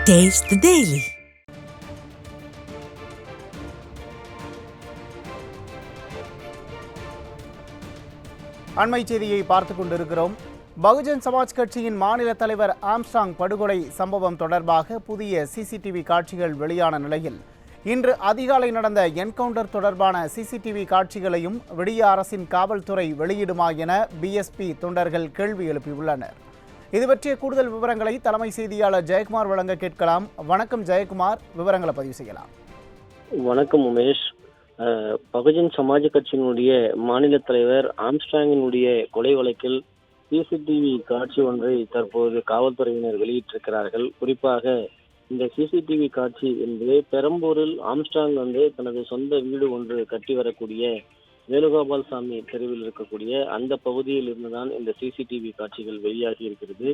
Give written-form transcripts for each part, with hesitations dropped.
Taste the Daily. அண்மை செய்தியை பார்த்துக் கொண்டிருக்கிறோம். பகுஜன் சமாஜ் கட்சியின் மாநில தலைவர் ஆம்ஸ்ட்ராங் படுகொலை சம்பவம் தொடர்பாக புதிய சிசிடிவி காட்சிகள் வெளியான நிலையில் இன்று அதிகாலை நடந்த என்கவுண்டர் தொடர்பான சிசிடிவி காட்சிகளையும் விடிய அரசின் காவல்துறை வெளியிடுமா என பிஎஸ்பி தொண்டர்கள் கேள்வி எழுப்பியுள்ளனர். இது பற்றிய கூடுதல் விவரங்களை தலைமை செய்தியாளர் ஜெயக்குமார் வழங்க கேட்கலாம். வணக்கம் ஜெயக்குமார், விவரங்களை பதிவு செய்யலாம். வணக்கம் உமேஷ். பகுஜன் சமாஜ் கட்சியினுடைய மாநில தலைவர் ஆம்ஸ்ட்ராங்கினுடைய கொலை வழக்கில் சிசிடிவி காட்சி ஒன்றை தற்போது காவல்துறையினர் வெளியிட்டிருக்கிறார்கள். குறிப்பாக இந்த சிசிடிவி காட்சி என்பது பெரம்பூரில் ஆம்ஸ்ட்ராங் தனது சொந்த வீடு ஒன்று கட்டி வரக்கூடிய வேணுகோபால் சாமி தெருவில் இருக்கக்கூடிய அந்த பகுதியில் இருந்துதான் இந்த சிசிடிவி காட்சிகள் வெளியாகி இருக்கிறது.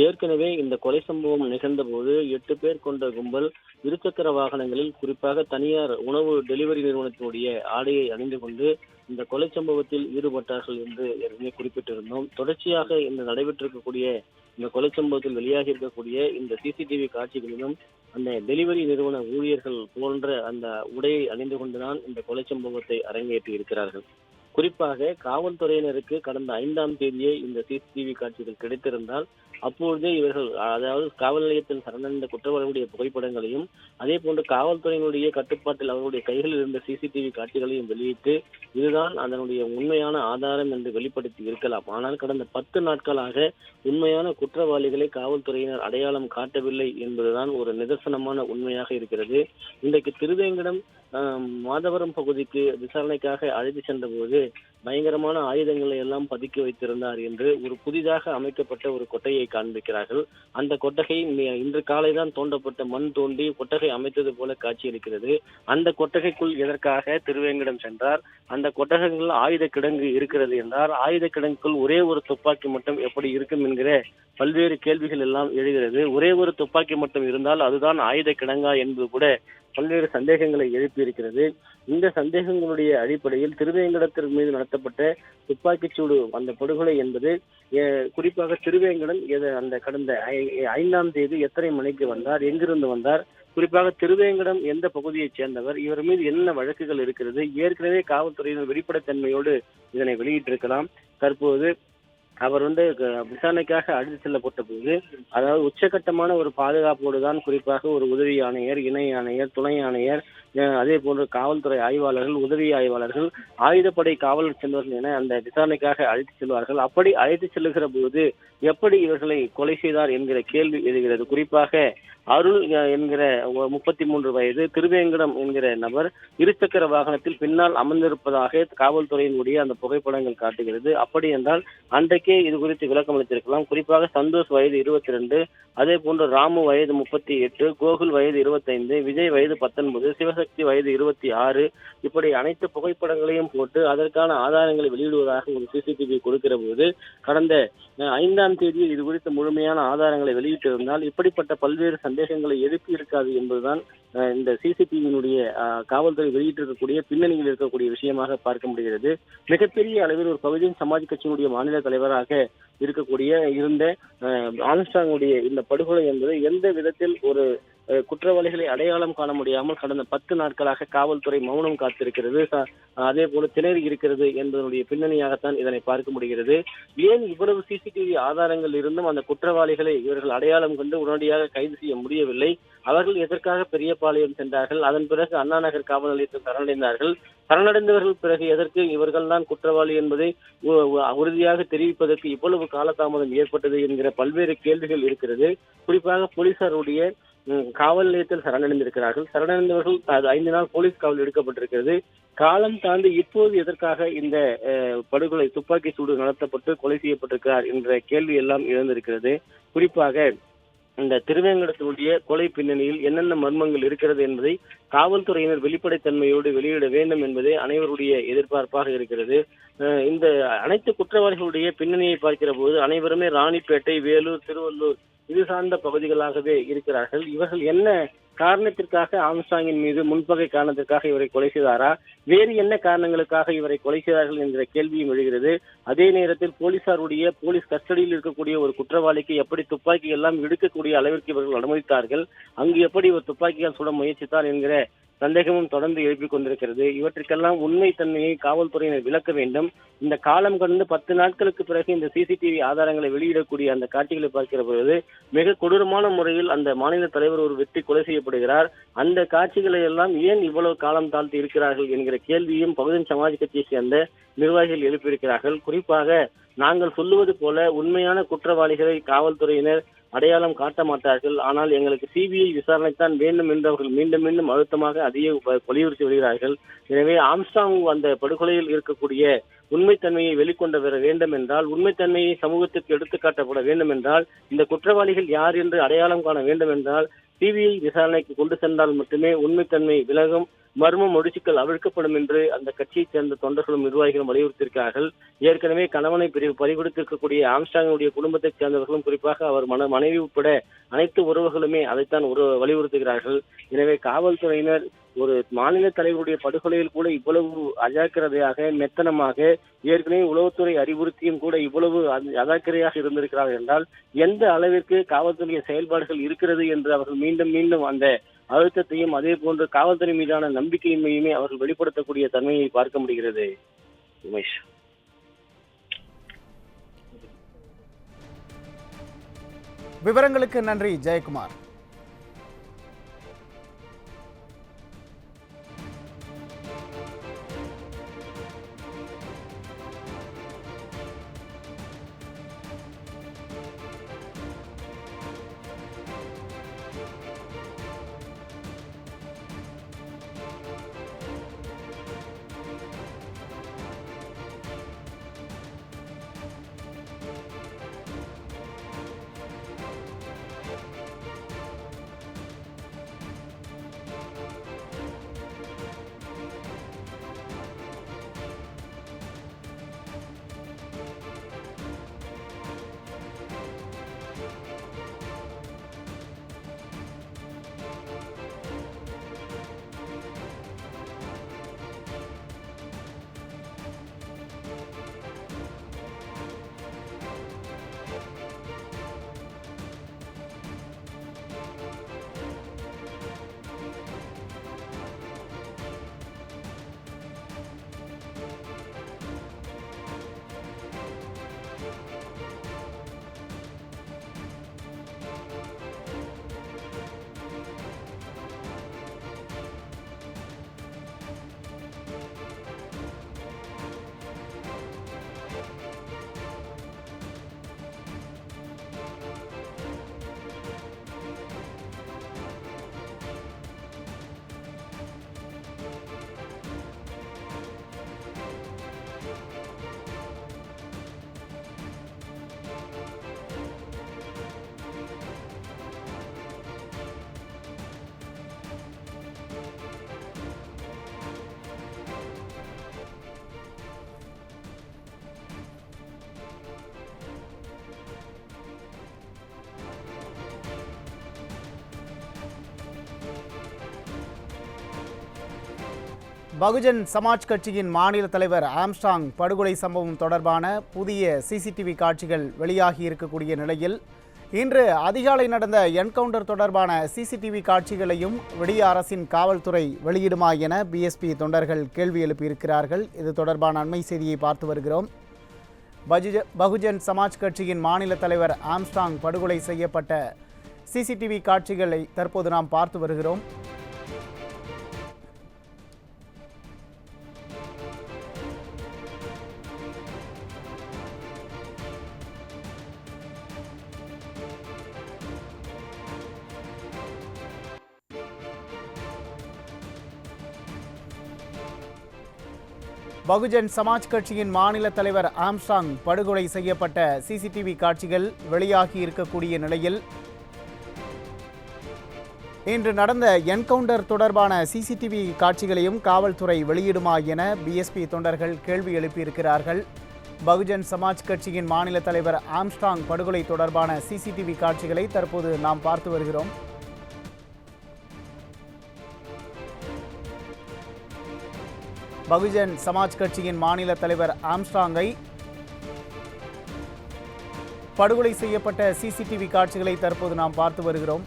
ஏற்கனவே இந்த கொலை சம்பவம் நிகழ்ந்த போது 8 பேர் கொண்ட கும்பல் இருசக்கர வாகனங்களில், குறிப்பாக தனியார் உணவு டெலிவரி நிறுவனத்தினுடைய ஆடையை அணிந்து கொண்டு இந்த கொலை சம்பவத்தில் ஈடுபட்டார்கள் என்று ஏற்கனவே குறிப்பிட்டிருந்தோம். தொடர்ச்சியாக இந்த நடைபெற்றிருக்கக்கூடிய இந்த கொலை சம்பவத்தில் வெளியாகி இருக்கக்கூடிய இந்த சிசிடிவி காட்சிகளிலும் அந்த டெலிவரி நிறுவன ஊழியர்கள் போன்ற அந்த உடையை அணிந்து கொண்டுதான் இந்த கொலை சம்பவத்தை அரங்கேற்றி இருக்கிறார்கள். குறிப்பாக காவல்துறையினருக்கு கடந்த 5ஆம் தேதியே இந்த சிசிடிவி காட்சிகள் கிடைத்திருந்தால் அப்பொழுதே இவர்கள், அதாவது காவல் நிலையத்தில் சரணடைந்த குற்றவாளிகளுடைய புகைப்படங்களையும் அதே போன்று காவல்துறையினுடைய கட்டுப்பாட்டில் அவர்களுடைய கைகளில் இருந்த சிசிடிவி காட்சிகளையும் வெளியிட்டு இதுதான் அதனுடைய உண்மையான ஆதாரம் என்று வெளிப்படுத்தி இருக்கலாம். ஆனால் கடந்த 10 நாட்களாக உண்மையான குற்றவாளிகளை காவல்துறையினர் அடையாளம் காட்டவில்லை என்பதுதான் ஒரு நிதர்சனமான உண்மையாக இருக்கிறது. இன்றைக்கு திருவேங்கடம் மாதவரம் பகுதிக்கு விசாரணைக்காக அழைத்து சென்ற போது பயங்கரமான ஆயுதங்களை எல்லாம் பதுக்கி வைத்திருந்தார் என்று ஒரு புதிதாக அமைக்கப்பட்ட ஒரு கொட்டையை காண்பிக்கிறார்கள். அந்த கொட்டகை இன்று காலைதான் தோண்டப்பட்ட மண் தோண்டி கொட்டகை அமைத்தது போல காட்சியளிக்கிறது. அந்த கொட்டகைக்குள் எதற்காக திருவேங்கடம் சென்றார்? அந்த கொட்டகங்கள் ஆயுத கிடங்கு இருக்கிறது என்றார். ஆயுத கிடங்குக்குள் ஒரே ஒரு துப்பாக்கி மட்டும் எப்படி இருக்கும் என்கிற பல்வேறு கேள்விகள் எல்லாம் எழுகிறது. ஒரே ஒரு துப்பாக்கி மட்டும் இருந்தால் அதுதான் ஆயுத கிடங்கா என்பது கூட பல்வேறு சந்தேகங்களை எழுப்பியிருக்கிறது. இந்த சந்தேகங்களுடைய அடிப்படையில் திருவேங்கடத்தின் மீது நடத்தப்பட்ட துப்பாக்கிச்சூடு அந்த படுகொலை என்பது குறிப்பாக திருவேங்கடம் அந்த கடந்த 5ஆம் தேதி எத்தனை மணிக்கு வந்தார், எங்கிருந்து வந்தார், குறிப்பாக திருவேங்கடம் எந்த பகுதியைச் சேர்ந்தவர், இவர் மீது என்ன வழக்குகள் இருக்கிறது, ஏற்கனவே காவல்துறையினர் வெளிப்படைத்தன்மையோடு இதனை வெளியிட்டிருக்கலாம். தற்போது அவர் விசாரணைக்காக அழைத்து செல்லப்பட்ட போது, அதாவது உச்சகட்டமான ஒரு பாதுகாப்போடு தான் குறிப்பாக ஒரு உதவி ஆணையர், இணை ஆணையர், துணை ஆணையர், அதே போன்று காவல்துறை ஆய்வாளர்கள், உதவி ஆய்வாளர்கள், ஆயுதப்படை காவல் சென்றவர்கள் என அந்த விசாரணைக்காக அழைத்து செல்வார்கள். அப்படி அழைத்து செல்லுகிற போது எப்படி இவர்களை கொலை செய்தார் என்கிற கேள்வி எழுகிறது. குறிப்பாக அருள் என்கிற 33 வயது திருவேங்கடம் என்கிற நபர் இருசக்கர வாகனத்தில் பின்னால் அமர்ந்திருப்பதாக காவல்துறையினுடைய அந்த புகைப்படங்கள் காட்டுகிறது. அப்படி என்றால் அன்றைக்கே இது குறித்து விளக்கம் அளித்திருக்கலாம். குறிப்பாக சந்தோஷ் வயது 22, அதே போன்று ராமு வயது 38, கோகுல் வயது 25, விஜய் வயது 19, சிவசக்தி வயது 26, இப்படி அனைத்து புகைப்படங்களையும் போட்டு அதற்கான ஆதாரங்களை வெளியிடுவதாக ஒரு சிசிடிவி கொடுக்கிற போது கடந்த 5ஆம் தேதி இது குறித்த முழுமையான ஆதாரங்களை வெளியிட்டிருந்தால் இப்படிப்பட்ட பல்வேறு சந்தேகங்களை எழுப்பி இருக்காது என்பதுதான் இந்த சிசிடிவியினுடைய காவல்துறை வெளியிட்டிருக்கக்கூடிய பின்னணியில் இருக்கக்கூடிய விஷயமாக பார்க்க முடிகிறது. மிகப்பெரிய அளவில் ஒரு பகுஜன் சமாஜ் கட்சியினுடைய மாநில தலைவராக இருந்த ஆம்ஸ்ட்ராங்குடைய இந்த படுகொலை என்பது எந்த விதத்தில் ஒரு குற்றவாளிகளை அடையாளம் காண முடியாமல் கடந்த 10 நாட்களாக காவல்துறை மௌனம் காத்திருக்கிறது, அதே போல திணறி இருக்கிறது என்பதனுடைய பின்னணியாகத்தான் இதனை பார்க்க முடிகிறது. ஏன் இவ்வளவு சிசிடிவி ஆதாரங்கள் இருந்தும் அந்த குற்றவாளிகளை இவர்கள் அடையாளம் கண்டு உடனடியாக கைது செய்ய முடியவில்லை? அவர்கள் எதற்காக பெரியபாளையம் சென்றார்கள்? அதன் பிறகு அண்ணா நகர் காவல் நிலையத்தில் சரணடைந்தார்கள். சரணடைந்தவர்கள் பிறகு எதற்கு இவர்கள் தான் குற்றவாளி என்பதை உறுதியாக தெரிவிப்பதற்கு இவ்வளவு காலதாமதம் ஏற்பட்டது என்கிற பல்வேறு கேள்விகள் இருக்கிறது. குறிப்பாக போலீசாருடைய காவல் நிலையத்தில் சரணடைந்திருக்கிறார்கள். சரணடைந்தவர்கள் 5 நாள் போலீஸ் காவல் எடுக்கப்பட்டிருக்கிறது. காலம் தாண்டி இப்போது எதற்காக இந்த படுகொலை துப்பாக்கி சூடு நடத்தப்பட்டு கொலை செய்யப்பட்டிருக்கிறார் என்ற கேள்வி எல்லாம் எழுந்திருக்கிறது. குறிப்பாக இந்த திருவேங்கடத்தினுடைய கொலை பின்னணியில் என்னென்ன மர்மங்கள் இருக்கிறது என்பதை காவல்துறையினர் வெளிப்படைத்தன்மையோடு வெளியிட வேண்டும் என்பதே அனைவருடைய எதிர்பார்ப்பாக இருக்கிறது. இந்த அனைத்து குற்றவாளிகளுடைய பின்னணியை பார்க்கிற போது அனைவருமே ராணிப்பேட்டை, வேலூர், திருவள்ளூர் இது சார்ந்த பகுதிகளாகவே இருக்கிறார்கள். இவர்கள் என்ன காரணத்திற்காக ஆம்ஸ்ட்ராங்கின் மீது முன்பகை காரணத்திற்காக இவரை கொலை செய்தாரா, வேறு என்ன காரணங்களுக்காக இவரை கொலை செய்தார்கள் என்கிற கேள்வியும் எழுகிறது. அதே நேரத்தில் போலீஸ் கஸ்டடியில் இருக்கக்கூடிய ஒரு குற்றவாளிக்கு எப்படி துப்பாக்கி எல்லாம் எடுக்கக்கூடிய அளவிற்கு இவர்கள் அனுமதித்தார்கள், அங்கு எப்படி ஒரு துப்பாக்கியால் சுட முயற்சித்தார் என்கிற சந்தேகமும் தொடர்ந்து எழுப்பிக் கொண்டிருக்கிறது. இவற்றுக்கெல்லாம் உண்மை தன்மையை காவல்துறையினர் விளக்க வேண்டும். இந்த காலம் கடந்து 10 நாட்களுக்கு பிறகு இந்த சிசிடிவி ஆதாரங்களை வெளியிடக்கூடிய அந்த காட்சிகளை பார்க்கிற பொழுது மிக கொடூரமான முறையில் அந்த மாநில தலைவர் ஒரு வெட்டி கொலை செய்யப்படுகிறார். அந்த காட்சிகளை எல்லாம் ஏன் இவ்வளவு காலம் தாழ்த்தி இருக்கிறார்கள் என்கிற கேள்வியும் பகுஜன் சமாஜ் கட்சியை சேர்ந்த நிர்வாகிகள் எழுப்பியிருக்கிறார்கள். குறிப்பாக நாங்கள் சொல்லுவது போல உண்மையான குற்றவாளிகளை காவல்துறையினர் அடையாளம் காட்ட மாட்டார்கள், ஆனால் எங்களுக்கு சிபிஐ விசாரணைத்தான் வேண்டும் என்று அவர்கள் மீண்டும் மீண்டும் அழுத்தமாக அதையே வலியுறுத்தி வருகிறார்கள். எனவே ஆம்ஸ்ட்ராங் அந்த படுகொலையில் இருக்கக்கூடிய உண்மைத்தன்மையை வெளிக்கொண்டு வர வேண்டும் என்றால், உண்மைத்தன்மையை சமூகத்திற்கு எடுத்துக்காட்டப்பட வேண்டும் என்றால், இந்த குற்றவாளிகள் யார் என்று அடையாளம் காண வேண்டும் என்றால் சிபிஐ விசாரணைக்கு கொண்டு சென்றால் மட்டுமே உண்மைத்தன்மை விலகும், மர்ம முடிச்சுக்கள் அவிழ்க்கப்படும் என்று அந்த கட்சியைச் சேர்ந்த தொண்டர்களும் நிர்வாகிகளும் வலியுறுத்தியிருக்கிறார்கள். ஏற்கனவே கணவனை பறிகொடுத்திருக்கக்கூடிய ஆம்ஸ்ட்ராங்கினுடைய குடும்பத்தைச் சேர்ந்தவர்களும், குறிப்பாக அவர் மனைவி உட்பட அனைத்து உறவுகளுமே அதைத்தான் வலியுறுத்துகிறார்கள். எனவே காவல்துறையினர் ஒரு மாநில தலைவருடைய படுகொலையில் கூட இவ்வளவு அஜாக்கிரதையாக மெத்தனமாக, ஏற்கனவே உளவுத்துறை அறிவுறுத்தியும் கூட இவ்வளவு அஜாக்கிரதையாக இருந்திருக்கிறார்கள் என்றால் எந்த அளவிற்கு காவல்துறை செயல்பாடுகள் இருக்கிறது என்று அவர்கள் மீண்டும் மீண்டும் அந்த அழுத்தத்தையும் அதே போன்று காவல்துறை மீதான நம்பிக்கையின்மையுமே அவர்கள் வெளிப்படுத்தக்கூடிய தன்மையை பார்க்க முடிகிறது. உமேஷ், விவரங்களுக்கு நன்றி ஜெயக்குமார். பகுஜன் சமாஜ் கட்சியின் மாநில தலைவர் ஆம்ஸ்ட்ராங் படுகொலை சம்பவம் தொடர்பான புதிய சிசிடிவி காட்சிகள் வெளியாகி இருக்கக்கூடிய நிலையில் இன்று அதிகாலை நடந்த என்கவுண்டர் தொடர்பான சிசிடிவி காட்சிகளையும் விடிய அரசின் காவல்துறை வெளியிடுமா என பிஎஸ்பி தொண்டர்கள் கேள்வி எழுப்பியிருக்கிறார்கள். இது தொடர்பான அண்மை செய்தியை பார்த்து வருகிறோம். பகுஜன் சமாஜ் கட்சியின் மாநில தலைவர் ஆம்ஸ்ட்ராங் படுகொலை செய்யப்பட்ட சிசிடிவி காட்சிகளை தற்போது நாம் பார்த்து வருகிறோம். பகுஜன் சமாஜ் கட்சியின் மாநில தலைவர் ஆம்ஸ்ட்ராங் படுகொலை செய்யப்பட்ட சிசிடிவி காட்சிகள் வெளியாகி இருக்கக்கூடிய நிலையில் இன்று நடந்த என்கவுண்டர் தொடர்பான சிசிடிவி காட்சிகளையும் காவல்துறை வெளியிடுமா என பிஎஸ்பி தொண்டர்கள் கேள்வி எழுப்பியிருக்கிறார்கள். பகுஜன் சமாஜ் கட்சியின் மாநில தலைவர் ஆம்ஸ்ட்ராங் படுகொலை தொடர்பான சிசிடிவி காட்சிகளை தற்போது நாம் பார்த்து வருகிறோம். பகுஜன் சமாஜ் கட்சியின் மாநில தலைவர் ஆம்ஸ்ட்ராங்கை படுகொலை செய்யப்பட்ட சிசிடிவி காட்சிகளை தற்போது நாம் பார்த்து வருகிறோம்.